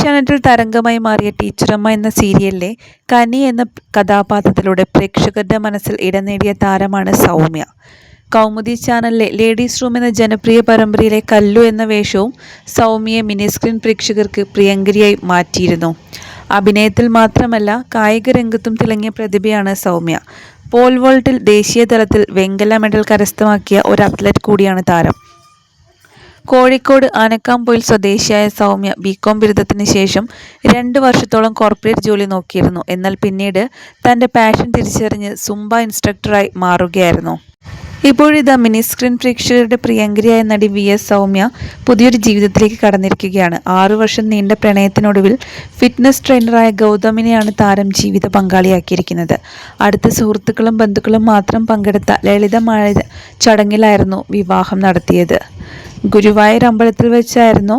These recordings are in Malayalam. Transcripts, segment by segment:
ഏഷ്യാനെറ്റിൽ തരംഗമായി മാറിയ ടീച്ചറമ്മ എന്ന സീരിയലിലെ കനി എന്ന കഥാപാത്രത്തിലൂടെ പ്രേക്ഷകരുടെ മനസ്സിൽ ഇടം നേടിയ താരമാണ് സൗമ്യ. കൗമുദി ചാനലിലെ ലേഡീസ് റൂം എന്ന ജനപ്രിയ പരമ്പരയിലെ കല്ലു എന്ന വേഷവും സൗമ്യയെ മിനിസ്ക്രീൻ പ്രേക്ഷകർക്ക് പ്രിയങ്കരിയായി മാറ്റിയിരുന്നു. അഭിനയത്തിൽ മാത്രമല്ല കായിക രംഗത്തും തിളങ്ങിയ പ്രതിഭയാണ് സൗമ്യ. പോൾ വോൾട്ടിൽ ദേശീയ തലത്തിൽ വെങ്കല മെഡൽ കരസ്ഥമാക്കിയ ഒരു അത്ലറ്റ് കൂടിയാണ് താരം. കോഴിക്കോട് ആനക്കാംപൊയിൽ സ്വദേശിയായ സൗമ്യ ബികോം ബിരുദത്തിന് ശേഷം 2 വർഷത്തോളം കോർപ്പറേറ്റ് ജോലി നോക്കിയിരുന്നു. എന്നാൽ പിന്നീട് തൻ്റെ പാഷൻ തിരിച്ചറിഞ്ഞ് സുംബ ഇൻസ്ട്രക്ടറായി മാറുകയായിരുന്നു. ഇപ്പോഴിതാ മിനിസ്ക്രീൻ പ്രേക്ഷകരുടെ പ്രിയങ്കരിയായ നടി VS സൗമ്യ പുതിയൊരു ജീവിതത്തിലേക്ക് കടന്നിരിക്കുകയാണ്. 6 വർഷം നീണ്ട പ്രണയത്തിനൊടുവിൽ ഫിറ്റ്നസ് ട്രെയിനറായ ഗൗതമിനെയാണ് താരം ജീവിത പങ്കാളിയാക്കിയിരിക്കുന്നത്. അടുത്ത സുഹൃത്തുക്കളും ബന്ധുക്കളും മാത്രം പങ്കെടുത്ത ലളിതമായ ചടങ്ങിലായിരുന്നു വിവാഹം നടത്തിയത്. ഗുരുവായൂർ അമ്പലത്തിൽ വെച്ചായിരുന്നു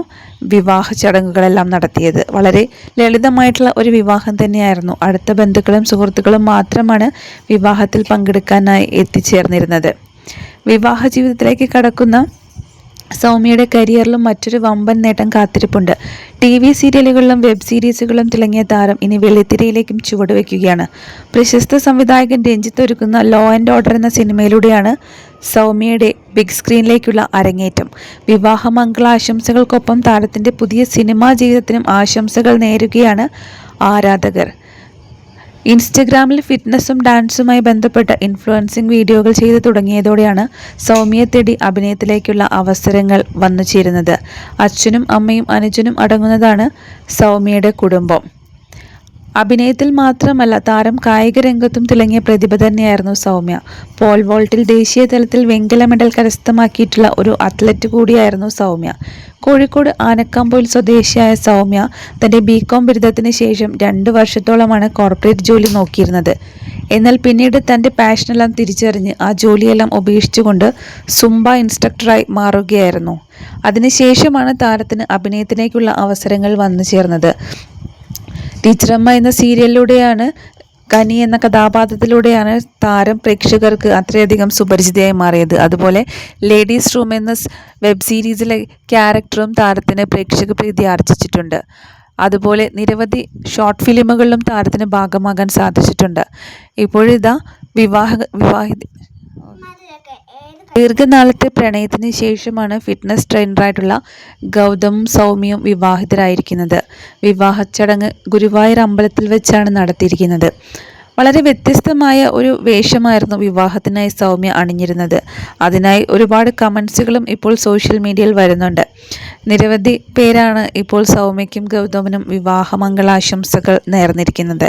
വിവാഹ ചടങ്ങുകളെല്ലാം നടത്തിയത്. വളരെ ലളിതമായിട്ടുള്ള ഒരു വിവാഹം തന്നെയായിരുന്നു. അടുത്ത ബന്ധുക്കളും സുഹൃത്തുക്കളും മാത്രമാണ് വിവാഹത്തിൽ പങ്കെടുക്കാനായി എത്തിച്ചേർന്നിരുന്നത്. വിവാഹ ജീവിതത്തിലേക്ക് കടക്കുന്ന സൗമ്യയുടെ കരിയറിലും മറ്റൊരു വമ്പൻ നേട്ടം കാത്തിരിപ്പുണ്ട്. TV സീരിയലുകളിലും വെബ് സീരീസുകളിലും തിളങ്ങിയ താരം ഇനി വെള്ളിത്തിരയിലേക്കും ചുവടുവെക്കുകയാണ്. പ്രശസ്ത സംവിധായകൻ രഞ്ജിത്ത് ഒരുക്കുന്ന ലോ ആൻഡ് ഓർഡർ എന്ന സിനിമയിലൂടെയാണ് സൗമ്യയുടെ ബിഗ് സ്ക്രീനിലേക്കുള്ള അരങ്ങേറ്റം. വിവാഹ മംഗളാശംസകൾക്കൊപ്പം താരത്തിൻ്റെ പുതിയ സിനിമാ ജീവിതത്തിനും ആശംസകൾ നേരുകയാണ് ആരാധകർ. ഇൻസ്റ്റഗ്രാമിൽ ഫിറ്റ്നസ്സും ഡാൻസുമായി ബന്ധപ്പെട്ട ഇൻഫ്ലുവൻസിംഗ് വീഡിയോകൾ ചെയ്തു തുടങ്ങിയതോടെയാണ് സൗമ്യയെ തേടി അഭിനയത്തിലേക്കുള്ള അവസരങ്ങൾ വന്നു ചേരുന്നത്. അച്ഛനും അമ്മയും അനുജനും അടങ്ങുന്നതാണ് സൗമ്യയുടെ കുടുംബം. അഭിനയത്തിൽ മാത്രമല്ല താരം കായിക രംഗത്തും തിളങ്ങിയ പ്രതിഭ തന്നെയായിരുന്നു സൗമ്യ. പോൾ വോൾട്ടിൽ ദേശീയ തലത്തിൽ വെങ്കല മെഡൽ കരസ്ഥമാക്കിയിട്ടുള്ള ഒരു അത്ലറ്റ് കൂടിയായിരുന്നു സൗമ്യ. കോഴിക്കോട് ആനക്കാംപൊയിൽ സ്വദേശിയായ സൗമ്യ തൻ്റെ ബികോം ബിരുദത്തിന് ശേഷം 2 വർഷത്തോളമാണ് കോർപ്പറേറ്റ് ജോലി നോക്കിയിരുന്നത്. എന്നാൽ പിന്നീട് തൻ്റെ പാഷനെല്ലാം തിരിച്ചറിഞ്ഞ് ആ ജോലിയെല്ലാം ഉപേക്ഷിച്ചുകൊണ്ട് സുംബ ഇൻസ്ട്രക്ടറായി മാറുകയായിരുന്നു. അതിനുശേഷമാണ് താരത്തിന് അഭിനയത്തിലേക്കുള്ള അവസരങ്ങൾ വന്നു ചേർന്നത്. ടീച്ചറമ്മ എന്ന സീരിയലിലൂടെയാണ് കനി എന്ന കഥാപാത്രത്തിലൂടെയാണ് താരം പ്രേക്ഷകർക്ക് അത്രയധികം സുപരിചിതയായി മാറിയത്. അതുപോലെ ലേഡീസ് റൂം എന്ന വെബ് സീരീസിലെ ക്യാരക്ടറും താരത്തിന് പ്രേക്ഷക പ്രീതി ആർജിച്ചിട്ടുണ്ട്. അതുപോലെ നിരവധി ഷോർട്ട് ഫിലിമുകളിലും താരത്തിന് ഭാഗമാകാൻ സാധിച്ചിട്ടുണ്ട്. ഇപ്പോഴിതാ ദീർഘനാളത്തെ പ്രണയത്തിന് ശേഷമാണ് ഫിറ്റ്നസ് ട്രെയിനറായിട്ടുള്ള ഗൗതമും സൗമ്യയും വിവാഹിതരായിരിക്കുന്നത്. വിവാഹ ചടങ്ങ് ഗുരുവായൂർ അമ്പലത്തിൽ വെച്ചാണ് നടത്തിയിരിക്കുന്നത്. വളരെ വ്യത്യസ്തമായ ഒരു വേഷമായിരുന്നു വിവാഹത്തിനായി സൗമ്യ അണിഞ്ഞിരുന്നത്. അതിനായി ഒരുപാട് കമൻസുകളും ഇപ്പോൾ സോഷ്യൽ മീഡിയയിൽ വരുന്നുണ്ട്. നിരവധി പേരാണ് ഇപ്പോൾ സൗമ്യയ്ക്കും ഗൗതമിനും വിവാഹമംഗളാശംസകൾ നേർന്നിരിക്കുന്നത്.